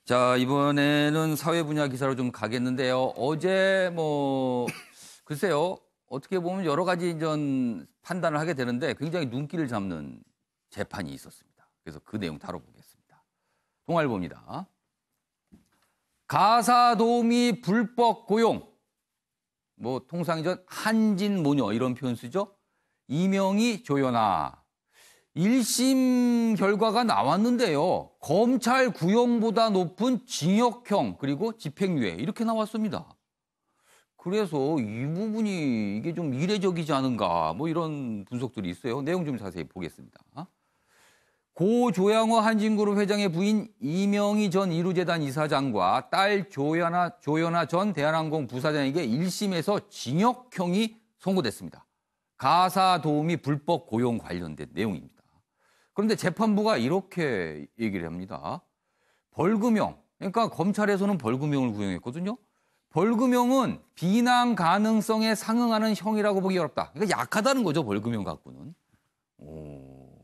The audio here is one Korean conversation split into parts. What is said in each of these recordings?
자, 이번에는 사회 분야 기사로 좀 가겠는데요. 어제 글쎄요. 어떻게 보면 여러 가지 판단을 하게 되는데 굉장히 눈길을 잡는 재판이 있었습니다. 그래서 그 내용 다뤄보겠습니다. 동아일보입니다. 가사도우미 불법 고용. 통상이전 한진 모녀 이런 표현 쓰죠. 이명희 조연아. 1심 결과가 나왔는데요. 검찰 구형보다 높은 징역형 그리고 집행유예 이렇게 나왔습니다. 그래서 이 부분이 이게 좀 이례적이지 않은가 이런 분석들이 있어요. 내용 좀 자세히 보겠습니다. 고 조양호 한진그룹 회장의 부인 이명희 전 이루재단 이사장과 딸 조연아 전 대한항공 부사장에게 1심에서 징역형이 선고됐습니다. 가사도우미 불법 고용 관련된 내용입니다. 그런데 재판부가 이렇게 얘기를 합니다. 벌금형, 그러니까 검찰에서는 벌금형을 구형했거든요. 벌금형은 비난 가능성에 상응하는 형이라고 보기 어렵다. 그러니까 약하다는 거죠, 벌금형 갖고는.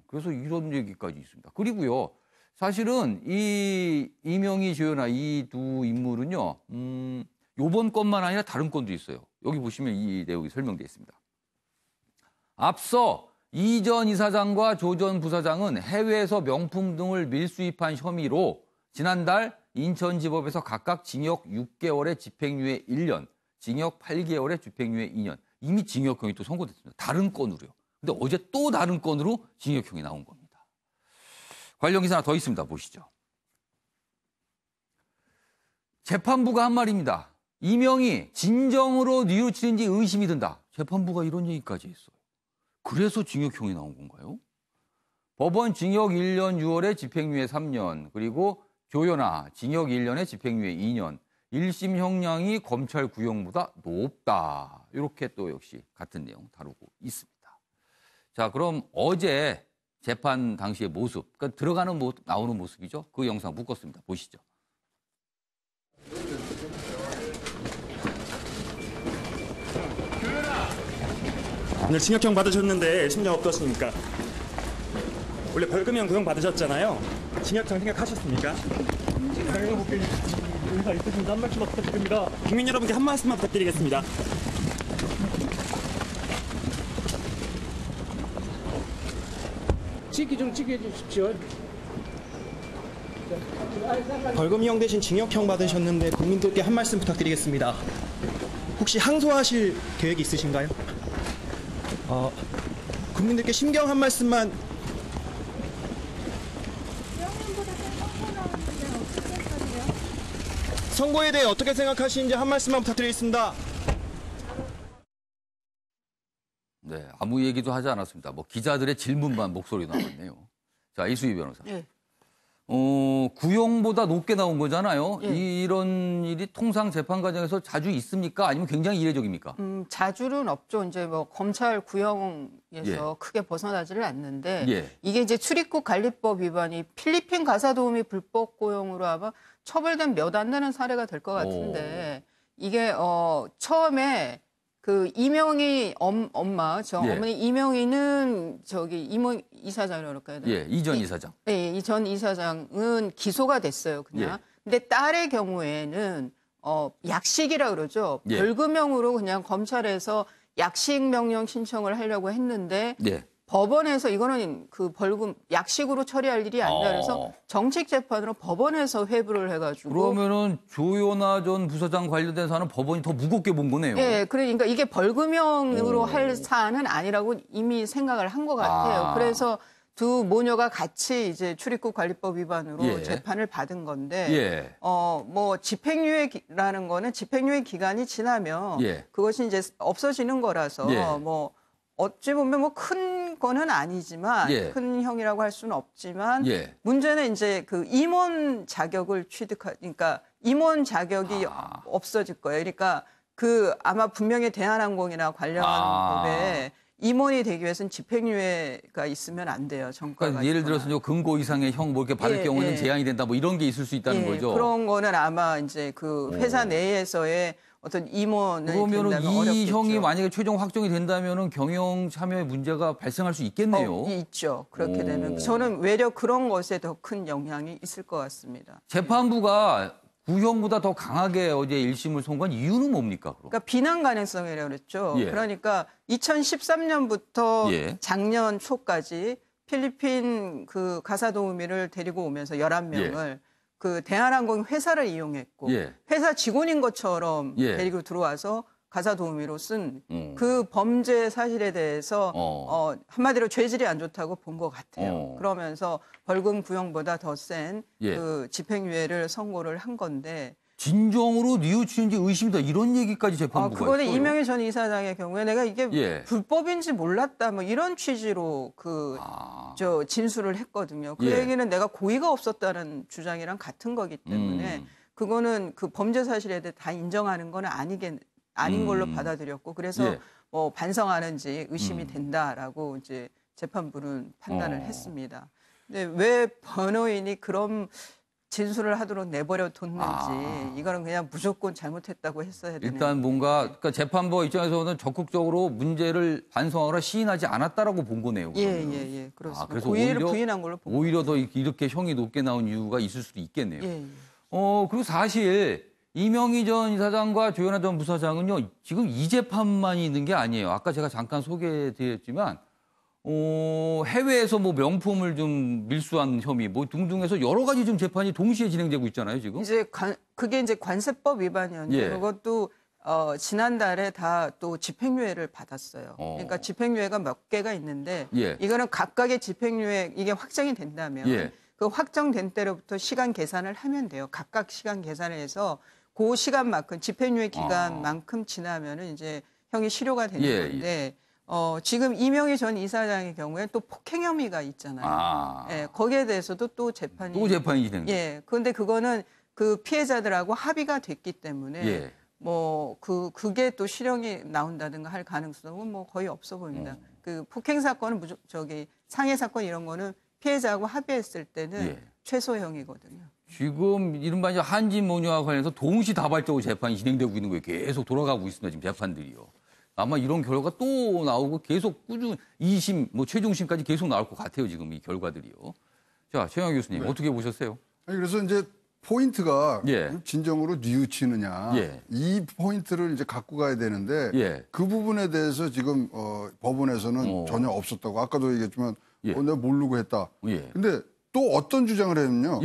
그래서 이런 얘기까지 있습니다. 그리고요, 사실은 이 이명희 조연아 이 두 인물은요, 요번 건만 아니라 다른 건도 있어요. 여기 보시면 이 내용이 설명되어 있습니다. 앞서 이 전 이사장과 조 전 부사장은 해외에서 명품 등을 밀수입한 혐의로 지난달 인천지법에서 각각 징역 6개월에 집행유예 1년, 징역 8개월에 집행유예 2년. 이미 징역형이 또 선고됐습니다. 다른 건으로요. 근데 어제 또 다른 건으로 징역형이 나온 겁니다. 관련 기사 하나 더 있습니다. 보시죠. 재판부가 한 말입니다. 이명희 진정으로 뉘우치는지 의심이 든다. 재판부가 이런 얘기까지 했어요. 그래서 징역형이 나온 건가요? 법원 징역 1년 6월에 집행유예 3년, 그리고 조연아 징역 1년에 집행유예 2년, 1심 형량이 검찰 구형보다 높다. 이렇게 또 역시 같은 내용 다루고 있습니다. 자, 그럼 어제 재판 당시의 모습, 그러니까 들어가는 모습, 나오는 모습이죠. 그 영상 묶었습니다. 보시죠. 오늘 징역형 받으셨는데 심정 어떠십니까? 원래 벌금형 구형 받으셨잖아요. 징역형 생각하셨습니까? 의사 있으신데 한 말씀만 부탁드립니다. 국민 여러분께 한 말씀만 부탁드리겠습니다. 찍기 좀 찍게 해주십시오. 벌금형 대신 징역형 받으셨는데 국민들께 한 말씀 부탁드리겠습니다. 혹시 항소하실 계획이 있으신가요? 국민들께 심경 한 말씀만. 선고에 대해 어떻게 생각하시는지 한 말씀만 부탁드리겠습니다. 네, 아무 얘기도 하지 않았습니다. 기자들의 질문만 목소리가 나왔네요. 자, 이수희 변호사. 네. 구형보다 높게 나온 거잖아요. 네. 이런 일이 통상 재판 과정에서 자주 있습니까? 아니면 굉장히 이례적입니까? 자주는 없죠. 이제 검찰 구형에서 크게 벗어나지를 않는데 이게 이제 출입국 관리법 위반이 필리핀 가사도우미 불법 고용으로 아마 처벌된 몇 안 되는 사례가 될 것 같은데 이게 처음에 그 이명희 엄마, 어머니 이명희는 이모 이사장이라고 할까요? 이 전 이사장. 네, 이 전 이사장은 기소가 됐어요, 그냥. 근데 딸의 경우에는 약식이라 그러죠. 벌금형으로 그냥 검찰에서 약식 명령 신청을 하려고 했는데 법원에서 이거는 그 벌금 약식으로 처리할 일이 아니다 그래서 정식 재판으로 법원에서 회부를 해가지고 그러면은 조연아 전 부사장 관련된 사안은 법원이 더 무겁게 본 거네요. 네, 그러니까 이게 벌금형으로 할 사안은 아니라고 이미 생각을 한 것 같아요. 그래서 두 모녀가 같이 이제 출입국 관리법 위반으로 재판을 받은 건데 집행유예라는 거는 집행유예 기간이 지나면 그것이 이제 없어지는 거라서 어찌 보면 큰 거는 아니지만 큰 형이라고 할 수는 없지만 문제는 이제 그 임원 자격을 그러니까 임원 자격이 없어질 거예요. 그러니까 그 아마 분명히 대한항공이나 관련한 법에 임원이 되기 위해서는 집행유예가 있으면 안 돼요. 그러니까 예를 들어서 금고 이상의 형 이렇게 받을 경우에는 제한이 된다 이런 게 있을 수 있다는 거죠. 그런 거는 아마 이제 그 회사 내에서의 어떤 임원을 그러면은 된다면 이 어렵겠죠. 형이 만약에 최종 확정이 된다면은 경영 참여의 문제가 발생할 수 있겠네요. 있죠. 그렇게 되면 저는 외려 그런 것에 더 큰 영향이 있을 것 같습니다. 재판부가 구형보다 더 강하게 어제 1심을 선고한 이유는 뭡니까? 그러니까 비난 가능성이라고 그랬죠. 예. 그러니까 2013년부터 예. 작년 초까지 필리핀 그 가사도우미를 데리고 오면서 11명을 그 대한항공 회사를 이용했고 회사 직원인 것처럼 데리고 들어와서 가사도우미로 쓴 그 범죄 사실에 대해서 한마디로 죄질이 안 좋다고 본 것 같아요. 그러면서 벌금 구형보다 더 센 그 집행유예를 선고를 한 건데 진정으로 뉘우치는지 의심이다 이런 얘기까지 재판부가 그거는 했어요. 이명희 전 이사장의 경우에 내가 이게 불법인지 몰랐다 뭐 이런 취지로 저 진술을 했거든요. 그 얘기는 내가 고의가 없었다는 주장이랑 같은 거기 때문에 그거는 그 범죄 사실에 대해 다 인정하는 건 아닌 걸로 받아들였고 그래서 뭐 반성하는지 의심이 된다라고 이제 재판부는 판단을 했습니다. 근데 왜 변호인이 그런 진술을 하도록 내버려 뒀는지 이거는 그냥 무조건 잘못했다고 했어야 되는. 일단 뭔가 그러니까 재판부 입장에서는 적극적으로 문제를 반성하거나 시인하지 않았다라고 본 거네요. 예, 그렇습니다. 그래서 고의를 부인한 걸로 본 오히려 더 이렇게 형이 높게 나온 이유가 있을 수도 있겠네요. 그리고 사실 이명희 전 이사장과 조현아 전 부사장은요 지금 이 재판만 있는 게 아니에요. 아까 제가 잠깐 소개드렸지만 해외에서 뭐 명품을 좀 밀수한 혐의 뭐 등등해서 여러 가지 좀 재판이 동시에 진행되고 있잖아요 지금. 그게 이제 관세법 위반이었는데 그것도 지난달에 다 또 집행유예를 받았어요. 그러니까 집행유예가 몇 개가 있는데 이거는 각각의 집행유예 이게 확정이 된다면 그 확정된 때로부터 시간 계산을 하면 돼요. 각각 시간 계산을 해서 그 시간만큼 집행유예 기간만큼 지나면은 이제 형이 실효가 되는 건데 지금 이명희 전 이사장의 경우에 또 폭행 혐의가 있잖아요. 거기에 대해서도 또 재판이 진행. 그런데 그거는 그 피해자들하고 합의가 됐기 때문에 그게 또 실형이 나온다든가 할 가능성은 뭐 거의 없어 보입니다. 그 폭행 사건은 상해 사건 이런 거는 피해자하고 합의했을 때는 최소형이거든요. 지금 이른바 이제 한진모녀와 관련해서 동시다발적으로 재판이 진행되고 있는 거예요. 계속 돌아가고 있습니다. 지금 재판들이요. 아마 이런 결과 또 나오고 계속 꾸준히 2심, 뭐 최종심까지 계속 나올 것 같아요. 지금 이 결과들이요. 자, 최영하 교수님 어떻게 보셨어요? 그래서 이제 포인트가 진정으로 뉘우치느냐 이 포인트를 이제 갖고 가야 되는데 그 부분에 대해서 지금 법원에서는 전혀 없었다고 아까도 얘기했지만 내가 모르고 했다. 근데 또 어떤 주장을 했냐면요.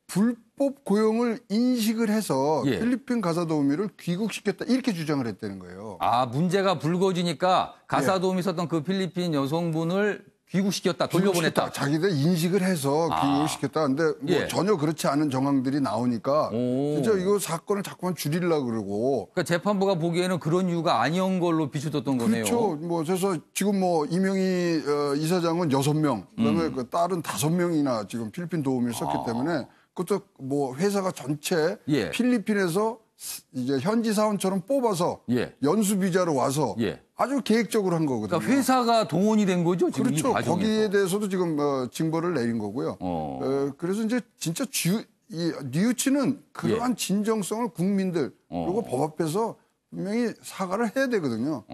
불법 고용을 인식을 해서 필리핀 가사도우미를 귀국시켰다 이렇게 주장을 했다는 거예요. 문제가 불거지니까 가사도우미 썼던 그 필리핀 여성분을 귀국시켰다, 돌려보냈다. 자기들 인식을 해서 귀국을 시켰다. 근데 뭐 전혀 그렇지 않은 정황들이 나오니까 진짜 이거 사건을 자꾸만 줄이려고 그러고. 그러니까 재판부가 보기에는 그런 이유가 아니었던 걸로 비춰졌던 거네요. 그렇죠. 뭐 그래서 지금 뭐 이명희 이사장은 6명, 그다음에 그 딸은 5명이나 지금 필리핀 도우미를 썼기 때문에 그것도 뭐 회사가 전체 필리핀에서 이제 현지 사원처럼 뽑아서 연수 비자로 와서 아주 계획적으로 한 거거든요. 그러니까 회사가 동원이 된 거죠, 지금 그렇죠. 이 과정에서. 거기에 대해서도 지금 징벌을 내린 거고요. 그래서 이제 진짜 이 뉘우치는 그러한 진정성을 국민들 그리고 법 앞에서 분명히 사과를 해야 되거든요.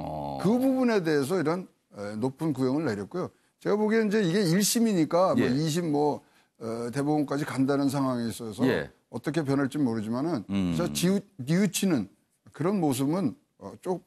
그 부분에 대해서 이런 높은 구형을 내렸고요. 제가 보기에는 이제 이게 1심이니까 뭐 2심 뭐 대법원까지 간다는 상황에 있어서 어떻게 변할지 모르지만은 그래서 뉘우치는 그런 모습은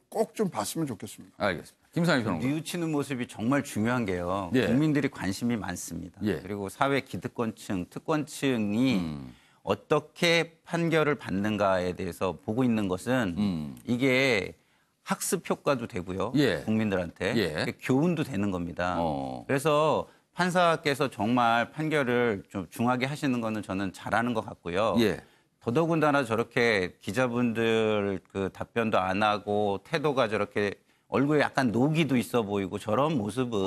꼭 좀 봤으면 좋겠습니다. 알겠습니다. 김상희 변호사. 뉘우치는 모습이 정말 중요한 게요. 국민들이 관심이 많습니다. 그리고 사회 기득권층, 특권층이 어떻게 판결을 받는가에 대해서 보고 있는 것은 이게 학습 효과도 되고요. 국민들한테 교훈도 되는 겁니다. 그래서 판사께서 정말 판결을 좀 중하게 하시는 거는 저는 잘하는 것 같고요. 더더군다나 저렇게 기자분들 그 답변도 안 하고 태도가 저렇게 얼굴에 약간 노기도 있어 보이고 저런 모습은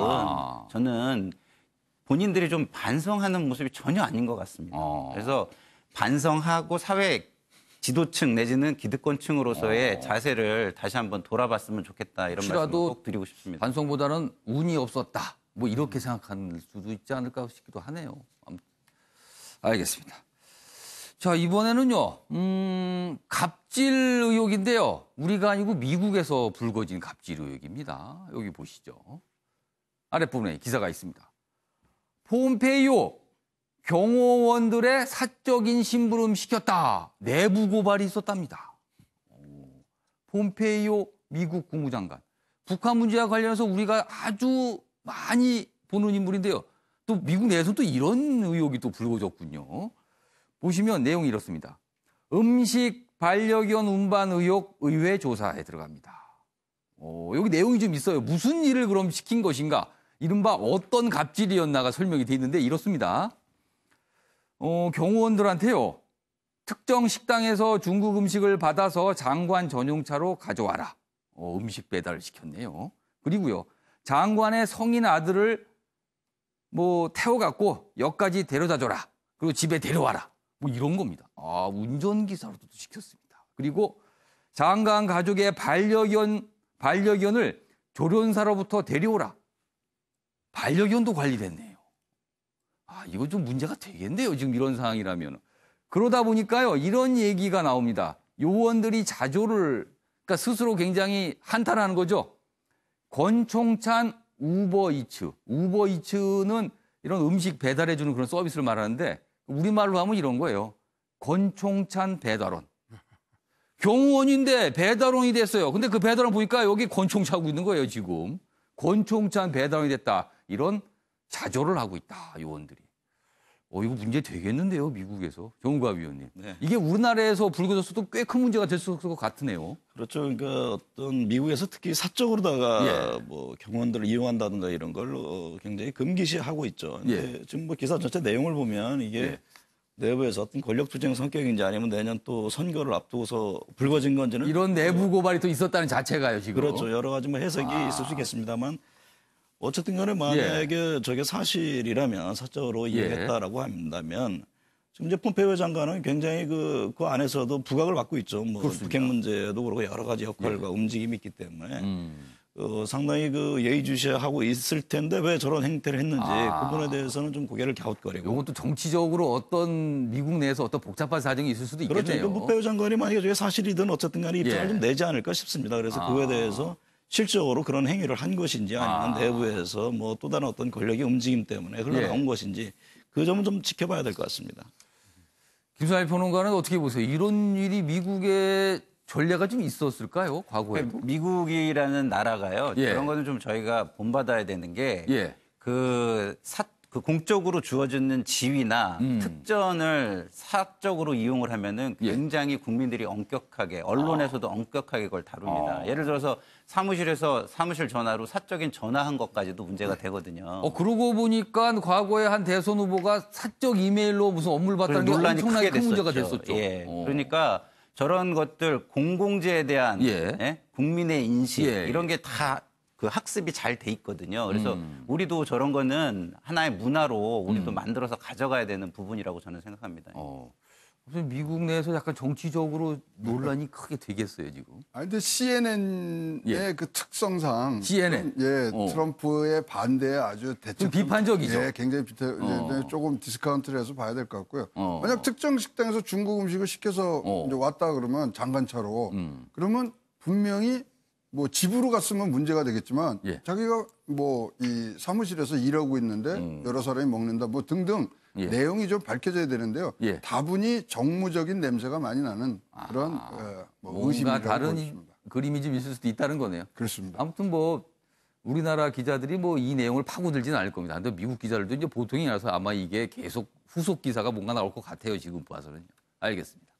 저는 본인들이 좀 반성하는 모습이 전혀 아닌 것 같습니다. 그래서 반성하고 사회 지도층 내지는 기득권층으로서의 자세를 다시 한번 돌아봤으면 좋겠다 이런 말씀을 꼭 드리고 싶습니다. 반성보다는 운이 없었다. 뭐 이렇게 생각할 수도 있지 않을까 싶기도 하네요. 알겠습니다. 자, 이번에는요, 갑질 의혹인데요. 우리가 아니고 미국에서 불거진 갑질 의혹입니다. 여기 보시죠. 아랫부분에 기사가 있습니다. 폼페이오 경호원들의 사적인 심부름 시켰다. 내부 고발이 있었답니다. 폼페이오 미국 국무장관. 북한 문제와 관련해서 우리가 아주 많이 보는 인물인데요. 또 미국 내에서 또 이런 의혹이 또 불거졌군요. 보시면 내용이 이렇습니다. 음식 반려견 운반 의혹 의회 조사에 들어갑니다. 여기 내용이 좀 있어요. 무슨 일을 그럼 시킨 것인가? 이른바 어떤 갑질이었나가 설명이 돼 있는데 이렇습니다. 경호원들한테요. 특정 식당에서 중국 음식을 받아서 장관 전용차로 가져와라. 음식 배달을 시켰네요. 그리고요. 장관의 성인 아들을 태워갖고 역까지 데려다 줘라. 그리고 집에 데려와라. 이런 겁니다. 운전기사로도 시켰습니다. 그리고 장관 가족의 반려견을 조련사로부터 데려오라. 반려견도 관리됐네요. 이거 좀 문제가 되겠네요. 지금 이런 상황이라면. 그러다 보니까요. 이런 얘기가 나옵니다. 요원들이 자조를, 그러니까 스스로 굉장히 한탄하는 거죠. 권총찬 우버이츠. 우버이츠는 이런 음식 배달해주는 그런 서비스를 말하는데 우리말로 하면 이런 거예요. 권총찬 배달원. 경호원인데 배달원이 됐어요. 근데 그 배달원 보니까 여기 권총 차고 있는 거예요, 지금. 권총찬 배달원이 됐다. 이런 자조를 하고 있다, 요원들이. 이거 문제 되겠는데요, 미국에서. 정우갑 위원님. 네. 이게 우리나라에서 불거졌어도 꽤 큰 문제가 될 것 같으네요. 그렇죠. 그러니까 어떤 미국에서 특히 사적으로다가 경호원들을 이용한다든가 이런 걸 굉장히 금기시하고 있죠. 근데 지금 기사 전체 내용을 보면 이게 내부에서 어떤 권력투쟁 성격인지 아니면 내년 또 선거를 앞두고서 불거진 건지는 이런 내부 고발이 또 있었다는 자체가요, 지금. 그렇죠. 여러 가지 해석이 있을 수 있겠습니다만 어쨌든 간에 만약에 저게 사실이라면 사적으로 이용했다라고 한다면 지금 이제 폼페이오 장관은 굉장히 그 안에서도 부각을 받고 있죠. 북핵 문제도 그렇고 여러 가지 역할과 움직임이 있기 때문에 상당히 예의주시하고 있을 텐데 왜 저런 행태를 했는지 그 부분에 대해서는 좀 고개를 갸웃거리고. 이것도 정치적으로 어떤 미국 내에서 어떤 복잡한 사정이 있을 수도 있겠네요. 그렇죠. 폼페이오 장관이 만약에 저게 사실이든 어쨌든 간에 입장을 좀 내지 않을까 싶습니다. 그래서 그거에 대해서 실적으로 그런 행위를 한 것인지 아니면 내부에서 또 다른 어떤 권력의 움직임 때문에 흘러나온 것인지 그 점은 좀 지켜봐야 될 것 같습니다. 김수환 평론가는 어떻게 보세요? 이런 일이 미국의 전례가 좀 있었을까요? 과거에도? 미국이라는 나라가요. 그런 거는 좀 저희가 본받아야 되는 게 그 공적으로 주어지는 지위나 특전을 사적으로 이용을 하면은 굉장히 국민들이 엄격하게 언론에서도 엄격하게 그걸 다룹니다. 예를 들어서 사무실 전화로 사적인 전화한 것까지도 문제가 되거든요. 그러고 보니까 과거에 한 대선 후보가 사적 이메일로 무슨 업무를 받다는 게 엄청나게 큰 문제가 됐었죠. 그러니까 저런 것들 공공재에 대한 국민의 인식 이런 게 다 그 학습이 잘 돼 있거든요. 그래서 우리도 저런 거는 하나의 문화로 우리도 만들어서 가져가야 되는 부분이라고 저는 생각합니다. 미국 내에서 약간 정치적으로 논란이 크게 되겠어요, 지금. 근데 CNN의 그 특성상 CNN. 트럼프의 반대에 아주 좀 비판적이죠. 굉장히 조금 디스카운트를 해서 봐야 될 것 같고요. 만약 특정 식당에서 중국 음식을 시켜서 이제 왔다 그러면 장관차로 그러면 분명히 집으로 갔으면 문제가 되겠지만 자기가 이 사무실에서 일하고 있는데 여러 사람이 먹는다 등등 내용이 좀 밝혀져야 되는데요. 다분히 정무적인 냄새가 많이 나는 그런 의심이라고 다른 보십니다. 그림이 좀 있을 수도 있다는 거네요. 그렇습니다. 아무튼 우리나라 기자들이 이 내용을 파고들지는 않을 겁니다. 근데 미국 기자들도 이제 보통이라서 아마 이게 계속 후속 기사가 뭔가 나올 것 같아요. 지금 봐서는요. 알겠습니다.